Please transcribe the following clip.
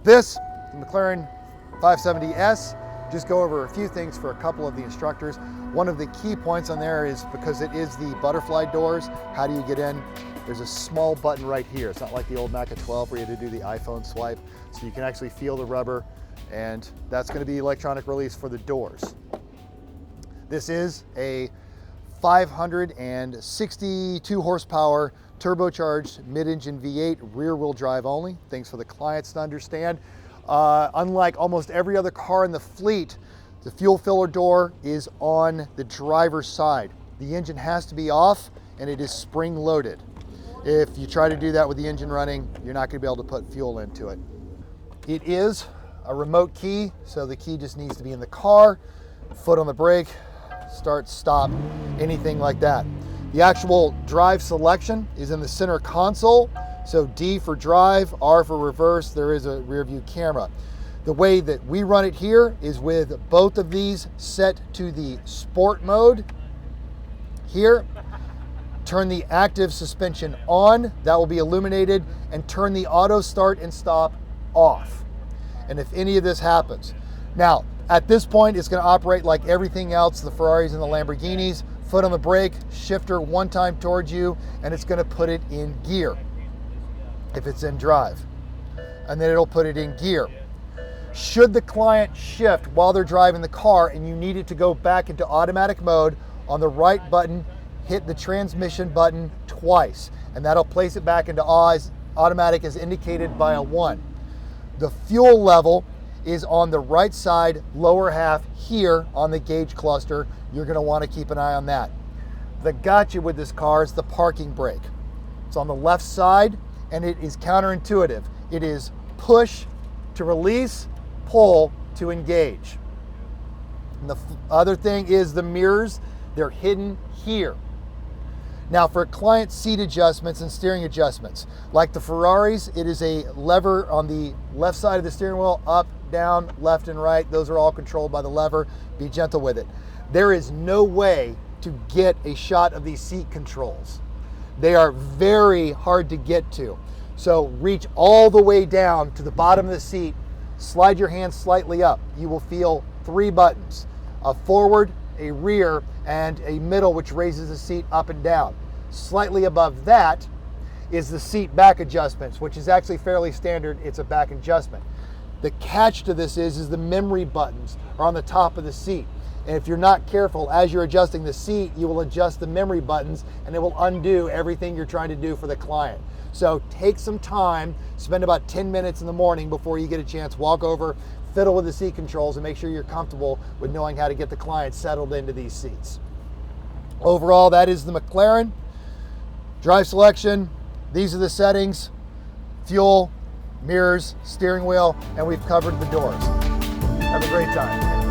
This, the McLaren 570S, just go over a few things for a couple of the instructors. One of the key points on there is because it is the butterfly doors, how do you get in? There's a small button right here. It's not like the old Mac 12 where you had to do the iPhone swipe. So you can actually feel the rubber, and that's going to be electronic release for the doors. This is a 562 horsepower turbocharged mid-engine V8, rear-wheel drive only. Things for the clients to understand. Unlike almost every other car in the fleet, the fuel filler door is on the driver's side. The engine has to be off, and it is spring-loaded. If you try to do that with the engine running, you're not going to be able to put fuel into it. It is a remote key, so the key just needs to be in the car, foot on the brake, start, stop, anything like that. The actual drive selection is in the center console. So D for drive, R for reverse, there is a rear view camera. The way that we run it here is with both of these set to the sport mode. Here, turn the active suspension on, that will be illuminated, and turn the auto start and stop off. And if any of this happens. Now, at this point, it's going to operate like everything else, the Ferraris and the Lamborghinis. Foot on the brake, shifter one time towards you, and it's going to put it in gear if it's in drive. And then it'll put it in gear. Should the client shift while they're driving the car and you need it to go back into automatic mode, on the right button, hit the transmission button twice, and that'll place it back into automatic as indicated by a 1. The fuel level is on the right side, lower half here on the gauge cluster. You're going to want to keep an eye on that. The gotcha with this car is the parking brake. It's on the left side, and it is counterintuitive. It is push to release, pull to engage. And the other thing is the mirrors. They're hidden here. Now for client seat adjustments and steering adjustments, like the Ferraris, it is a lever on the left side of the steering wheel, up, down, left and right. Those are all controlled by the lever. Be gentle with it. There is no way to get a shot of these seat controls. They are very hard to get to. So reach all the way down to the bottom of the seat, slide your hand slightly up. You will feel 3 buttons, a forward, a rear, and a middle, which raises the seat up and down. Slightly above that is the seat back adjustments, which is actually fairly standard. It's a back adjustment. The catch to this is the memory buttons are on the top of the seat. And if you're not careful, as you're adjusting the seat, you will adjust the memory buttons and it will undo everything you're trying to do for the client. So take some time, spend about 10 minutes in the morning before you get a chance, walk over, fiddle with the seat controls, and make sure you're comfortable with knowing how to get the client settled into these seats. Overall, that is the McLaren. Drive selection, these are the settings, fuel, mirrors, steering wheel, and we've covered the doors. Have a great time.